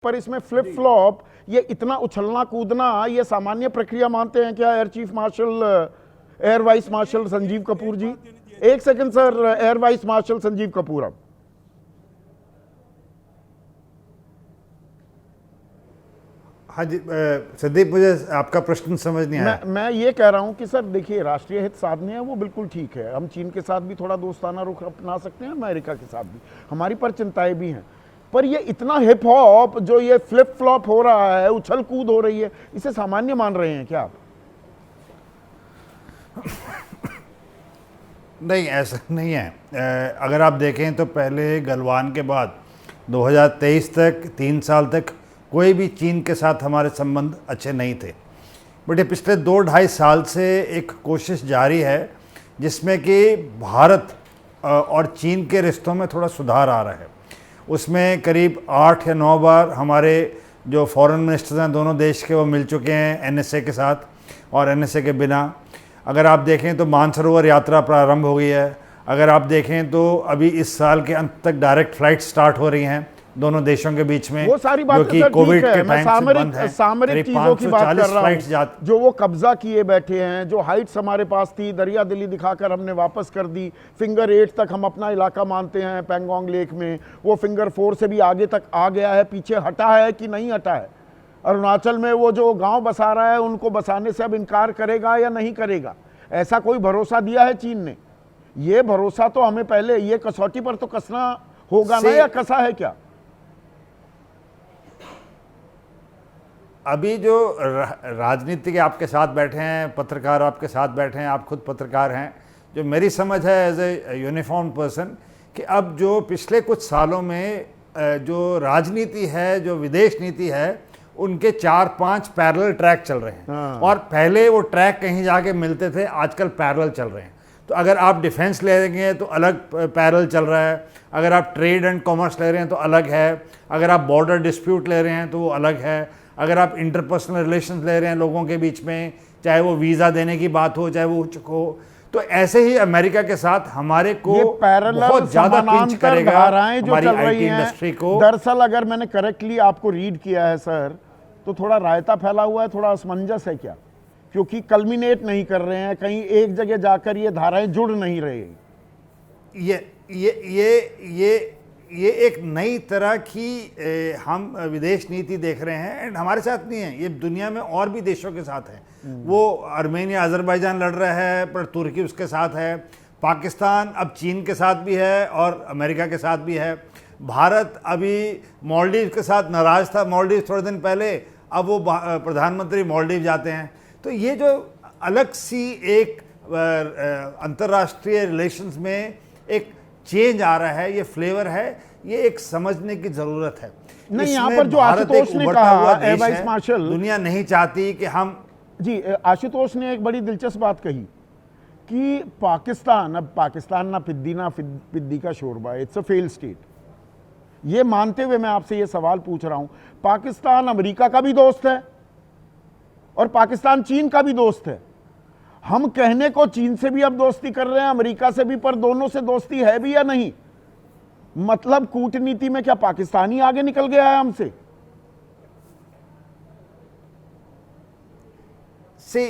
पर इसमें flip flop, ये इतना उछलना कूदना, ये सामान्य प्रक्रिया मानते हैं क्या air chief marshal, air vice marshal Sanjeev Kapoor ji? एक second sir, air vice marshal Sanjeev Kapoor. अब हाँ जी संदीप, मुझे आपका प्रश्न समझ नहीं आया। मैं ये कह रहा हूं कि सर देखिए, राष्ट्रीय हित साधने हैं वो बिल्कुल ठीक है, हम चीन के साथ भी थोड़ा दोस्ताना रुख अपना सकते हैं, अमेरिका के साथ भी, हमारी पर चिंताएं भी हैं, पर ये इतना हिप हॉप जो ये फ्लिप फ्लॉप हो रहा है, उछल कूद हो रही है, इसे सामान्य मान रहे हैं क्या आप? नहीं, ऐसा नहीं है। अगर आप देखें तो पहले गलवान के बाद 2023 तक 3 साल तक कोई भी चीन के साथ हमारे संबंध अच्छे नहीं थे, बट ये पिछले 2-2.5 साल से एक कोशिश जारी है जिसमें कि भारत और चीन के रिश्तों में थोड़ा सुधार आ रहा है। उसमें करीब 8 या 9 बार हमारे जो फॉरेन मिनिस्टर्स हैं दोनों देश के, वो मिल चुके हैं एनएसए के साथ और एनएसए के बिना। अगर आप देखें तो मानसरोवर यात्रा प्रारंभ हो गई है। अगर आप देखें तो अभी इस साल के अंत तक डायरेक्ट फ्लाइट स्टार्ट हो रही हैं दोनों देशों के बीच में, वो सारी बात जो कि कोविड के टाइम से बंद है। सामरिक चीजों की बात कर रहा हूं, जो वो कब्जा किए बैठे हैं, जो हाइट्स हमारे पास थी, दरिया दिली दिखाकर हमने वापस कर दी। फिंगर 8 तक हम अपना इलाका मानते हैं पैंगोंग लेक में, वो फिंगर 4 से भी आगे तक आ गया है, पीछे हटा है कि नहीं हटा है? अरुणाचल में वो जो गांव बसा रहा है, उनको बसाने से अब इनकार करेगा या नहीं करेगा? ऐसा कोई भरोसा दिया है चीन ने? ये भरोसा तो हमें पहले ये कसौटी पर तो कसना होगा ना, या कसा है क्या? अभी जो राजनीति के आपके साथ बैठे हैं, पत्रकार आपके साथ बैठे हैं, आप खुद पत्रकार हैं, जो मेरी समझ है एज ए यूनिफॉर्म पर्सन, कि अब जो पिछले कुछ सालों में जो राजनीति है, जो विदेश नीति है, उनके 4-5 पैरेलल ट्रैक चल रहे हैं। और पहले वो ट्रैक कहीं जाके मिलते थे, आजकल पैरेलल चल रहे हैं। तो अगर आप डिफेंस ले रहे हैं तो अलग पैरेलल चल रहा है, अगर आप ट्रेड एंड कॉमर्स ले रहे हैं तो अलग है, अगर आप बॉर्डर डिस्प्यूट ले रहे हैं तो वो अलग है, अगर आप इंटरपर्सनल रिलेशंस ले रहे हैं लोगों के बीच में, चाहे वो वीज़ा देने की बात हो, चाहे वो उच्च हो, तो ऐसे ही अमेरिका के साथ हमारे को बहुत ज़्यादा पिंच करेगा हमारी आईटी इंडस्ट्री को। दरअसल अगर मैंने करेक्टली आपको रीड किया है सर, तो थोड़ा रायता फैला हुआ है, थोड़ा असमंजस है क्या? क्योंकि कल्मिनेट नहीं कर रहे हैं, कहीं एक जगह जाकर ये धाराएं जुड़ नहीं रही। ये एक नई तरह की हम विदेश नीति देख रहे हैं, एंड हमारे साथ नहीं है, ये दुनिया में और भी देशों के साथ है। वो आर्मेनिया अजरबैजान लड़ रहा है, पर तुर्की उसके साथ है, पाकिस्तान अब चीन के साथ भी है और अमेरिका के साथ भी है। भारत अभी मालदीव के साथ नाराज था, मालदीव थोड़े दिन पहले, अब वो प्रधानमंत्री मालदीव जाते हैं। तो ये जो अलग सी एक अंतर्राष्ट्रीय रिलेशंस में एक चेंज आ रहा है, ये फ्लेवर है, ये एक समझने की जरूरत है। नहीं, यहाँ पर जो आशुतोष ने कहा, एयर वाइस मार्शल, दुनिया नहीं चाहती कि हम जी, आशुतोष ने एक बड़ी दिलचस्प बात कही कि पाकिस्तान, अब पाकिस्तान ना पिद्दी का शोरबा, इट्स अ फेल स्टेट। ये मानते हुए मैं आपसे ये सवाल पूछ रहा हूं, पाकिस्तान अमेरिका का भी दोस्त है और पाकिस्तान चीन का भी दोस्त है। हम कहने को चीन से भी अब दोस्ती कर रहे हैं, अमेरिका से भी, पर दोनों से दोस्ती है भी या नहीं? मतलब कूटनीति में क्या पाकिस्तान ही आगे निकल गया है हमसे? सी,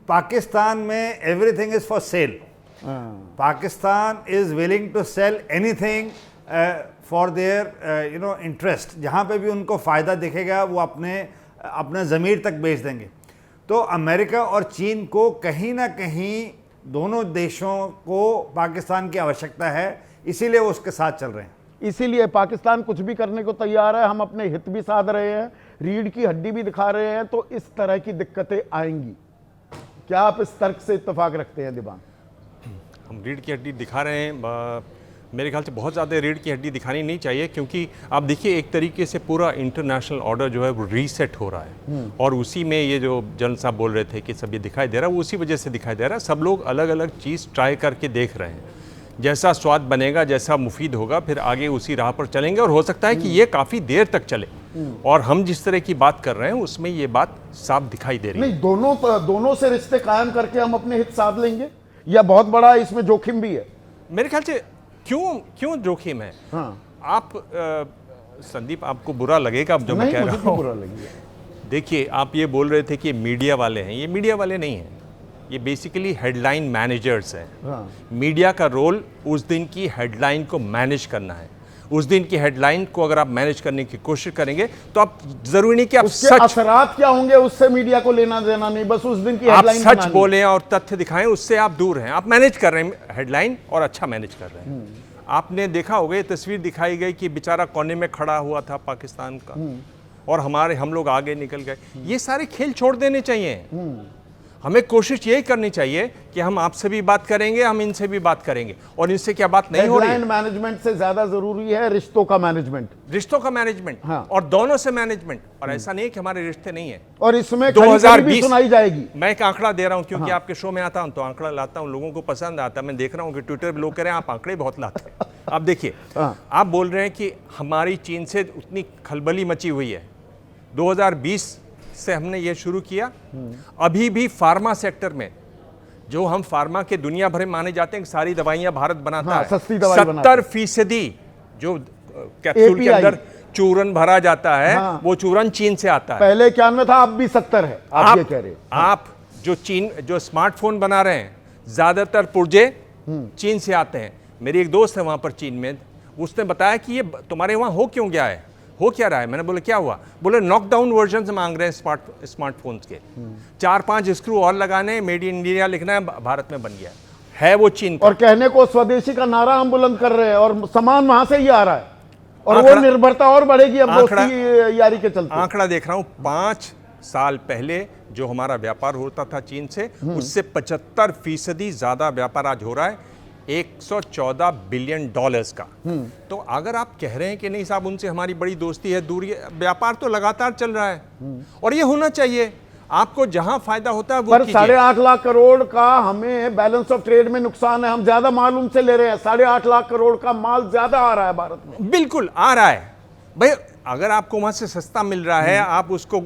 पाकिस्तान में everything is for sale. Pakistan is willing to sell anything for their interest. जहाँ पे भी उनको फ़ायदा दिखेगा वो अपने ज़मीर तक बेच देंगे। तो अमेरिका और चीन को कहीं ना कहीं दोनों देशों को पाकिस्तान की आवश्यकता है, इसीलिए वो उसके साथ चल रहे हैं। इसीलिए पाकिस्तान कुछ भी करने को तैयार है, हम अपने हित भी साध रहे हैं, रीढ़ की हड्डी भी दिखा रहे हैं, तो इस तरह की दिक्कतें आएंगी। क्या आप इस तर्क से इत्तेफाक रखते हैं दिबांग? हम रीढ़ की हड्डी दिखा रहे हैं, मेरे ख्याल से बहुत ज़्यादा रीढ़ की हड्डी दिखानी नहीं चाहिए, क्योंकि आप देखिए एक तरीके से पूरा इंटरनेशनल ऑर्डर जो है वो रीसेट हो रहा है, और उसी में ये जो जनरल साहब बोल रहे थे कि सब ये दिखाई दे रहा है, वो उसी वजह से दिखाई दे रहा है। सब लोग अलग अलग चीज़ ट्राई करके देख रहे हैं, जैसा स्वाद बनेगा, जैसा मुफीद होगा, फिर आगे उसी राह पर चलेंगे, और हो सकता है कि ये काफ़ी देर तक चले। और हम जिस तरह की बात कर रहे हैं उसमें ये बात साफ दिखाई दे रही है। नहीं, दोनों से रिश्ते कायम करके हम अपने हित साध लेंगे, या बहुत बड़ा इसमें जोखिम भी है? मेरे ख्याल से क्यों जोखिम है? हाँ। आप संदीप, आपको बुरा लगेगा अब जो मैं नहीं, कह मुझे रहा क्यों हूँ। बुरा लगेगा? देखिए, आप ये बोल रहे थे कि मीडिया वाले हैं, ये मीडिया वाले नहीं हैं, ये बेसिकली हेडलाइन मैनेजर्स हैं। हाँ। मीडिया का रोल उस दिन की हेडलाइन को मैनेज करना है। उस दिन की हेडलाइन को अगर आप मैनेज करने की कोशिश करेंगे तो आप जरूरी नहीं कि आप उसके सच असरात क्या होंगे उससे मीडिया को लेना देना नहीं, बस उस दिन की आप हेडलाइन सच बनानी। बोलें और तथ्य दिखाएं, उससे आप दूर हैं। आप मैनेज कर रहे हैं हेडलाइन और अच्छा मैनेज कर रहे हैं। आपने देखा होगा, ये तस्वीर दिखाई गई कि बेचारा कोने में खड़ा हुआ था पाकिस्तान का, और हम लोग आगे निकल गए। ये सारे खेल छोड़ देने चाहिए। हमें कोशिश यही करनी चाहिए कि हम आपसे भी बात करेंगे, हम इनसे भी बात करेंगे, और इनसे क्या बात नहीं हो रही है। हेडलाइन मैनेजमेंट से ज्यादा जरूरी है रिश्तों का मैनेजमेंट, रिश्तों का मैनेजमेंट। हाँ। और दोनों से मैनेजमेंट। और ऐसा नहीं है कि हमारे रिश्ते नहीं है। और इसमें खरी भी सुनाई जाएगी। मैं एक आंकड़ा दे रहा हूं क्योंकि आपके शो में आता हूं तो आंकड़ा लाता हूं, लोगों को पसंद आता है। मैं देख रहा हूं कि ट्विटर पे लोग कह रहे हैं आप आंकड़े बहुत लाते हैं। आप देखिए, आप बोल रहे हैं कि हमारी चीन से उतनी खलबली मची हुई है। 2020 से हमने ये शुरू किया। अभी भी फार्मा सेक्टर में, जो हम फार्मा के दुनिया भर में माने जाते हैं कि सारी दवाइयां भारत बनाता है, सस्ती दवाई बनाता 70% जो कैप्सूल के अंदर चूरन भरा जाता है, वो चूरन चीन से आता है। पहले 91 था, अब भी 70 है। आप ये कह रहे हैं। आप जो स्मार्टफोन बना रहे हैं, ज्यादातर पुर्जे चीन से आते हैं। मेरी एक दोस्त है वहां पर चीन में, उसने बताया कि ये तुम्हारे वहां हो क्यों गया है, हो क्या रहा है। मैंने बोला क्या हुआ? बोले नॉकडाउन वर्जन मांग रहे हैं स्मार्टफोन्स के, 4-5 स्क्रू और लगाने, मेड इन इंडिया लिखना है, भारत में बन गया है वो चीन का। और कहने को स्वदेशी का नारा हम बुलंद कर रहे हैं, और सामान वहां से ही आ रहा है, और वो निर्भरता और बढ़ेगी अब दोस्ती यारी के चलते। आंकड़ा देख रहा हूं, 5 साल पहले जो हमारा व्यापार होता था चीन से, उससे 75% ज्यादा व्यापार आज हो रहा है, $114 बिलियन का। तो अगर आप कह रहे हैं कि नहीं साहब उनसे हमारी बड़ी दोस्ती है, दूरी, व्यापार तो लगातार चल रहा है और ये होना चाहिए। आपको जहां फायदा होता है वो पर 8.5 लाख करोड़ का हमें बैलेंस ऑफ ट्रेड में नुकसान है। हम ज्यादा माल उनसे ले रहे हैं। 8.5 लाख करोड़ का माल ज्यादा आ रहा है भारत में। बिल्कुल आ रहा है भाई। अगर आपको वहां से सस्ता मिल रहा है, आप उसको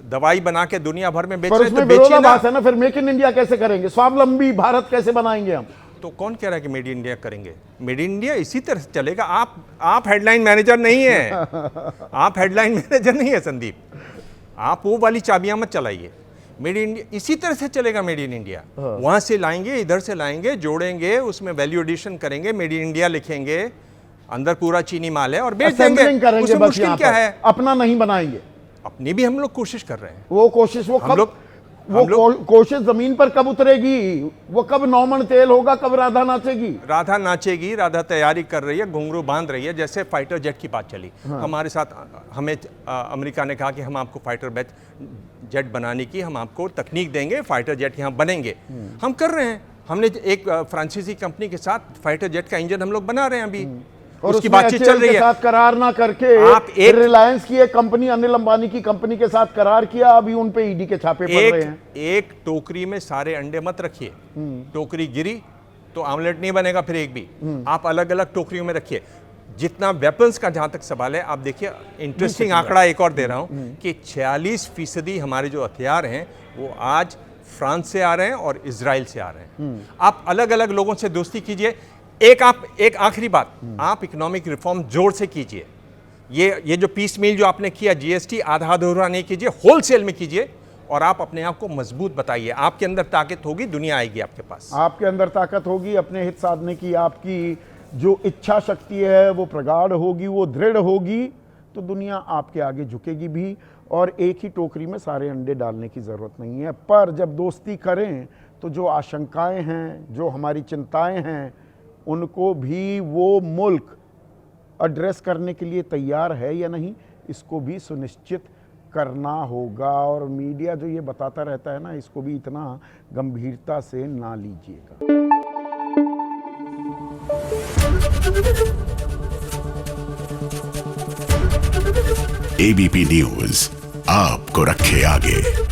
दवाई बना के दुनिया भर में बेच रहे हैं, तो विरोधाभास है ना। फिर मेक इन इंडिया कैसे करेंगे? स्वावलंबी भारत कैसे बनाएंगे हम? तो कौन कह रहा है कि मेड इन इंडिया करेंगे? मेड इन इंडिया इसी तरह से चलेगा। आप हेडलाइन मैनेजर नहीं है। आप हेडलाइन मैनेजर नहीं है संदीप। आप वो वाली चाबियां मत चलाइए। मेड इन इंडिया इसी तरह से चलेगा। मेड इन इंडिया वहां से लाएंगे, इधर से लाएंगे, जोड़ेंगे, उसमें वैल्यू एडिशन करेंगे, मेड इन इंडिया लिखेंगे, अंदर पूरा चीनी माल है और बेच देंगे। उसमें मुश्किल क्या है? अपना नहीं बनाएंगे। अपनी भी हम लोग कोशिश कर रहे हैं। वो कोशिश कोशिश जमीन पर कब उतरेगी? वो कब नौमन तेल होगा? कब राधा नाचेगी? राधा नाचेगी। राधा तैयारी कर रही है, घुंघरू बांध रही है। जैसे फाइटर जेट की बात चली, हमारे साथ हमें अमेरिका ने कहा कि हम आपको फाइटर जेट बनाने की, हम आपको तकनीक देंगे, फाइटर जेट यहाँ बनेंगे। हम कर रहे हैं। हमने एक फ्रांसीसी कंपनी के साथ फाइटर जेट का इंजन हम लोग बना रहे हैं अभी, और उसकी बातचीत चल रही है। साथ करार ना करके आप रिलायंस की एक कंपनी, अनिल अंबानी की कंपनी के साथ करार किया, अभी उन पे ईडी के छापे पड़ रहे हैं। एक टोकरी में सारे अंडे मत रखिए। टोकरी गिरी तो आमलेट नहीं बनेगा फिर एक भी। आप अलग अलग टोकरियों में रखिए। जितना वेपन्स का जहां तक सवाल है, आप देखिए, इंटरेस्टिंग आंकड़ा एक और दे रहा हूं कि 46% हमारे जो हथियार हैं वो आज फ्रांस से आ रहे हैं और इजराइल से आ रहे हैं। आप अलग अलग लोगों से दोस्ती कीजिए। एक आखिरी बात, आप इकोनॉमिक रिफॉर्म जोर से कीजिए। ये जो पीस मील जो आपने किया, जीएसटी आधा अधूरा नहीं कीजिए, होलसेल में कीजिए, और आप अपने आप को मजबूत बताइए। आपके अंदर ताकत होगी, दुनिया आएगी आपके पास। आपके अंदर ताकत होगी अपने हित साधने की, आपकी जो इच्छा शक्ति है वो प्रगाढ़ होगी, वो दृढ़ होगी, तो दुनिया आपके आगे झुकेगी भी। और एक ही टोकरी में सारे अंडे डालने की ज़रूरत नहीं है। पर जब दोस्ती करें तो जो आशंकाएं हैं, जो हमारी चिंताएं हैं, उनको भी वो मुल्क एड्रेस करने के लिए तैयार है या नहीं, इसको भी सुनिश्चित करना होगा। और मीडिया जो ये बताता रहता है ना, इसको भी इतना गंभीरता से ना लीजिएगा। एबीपी न्यूज आपको रखे आगे।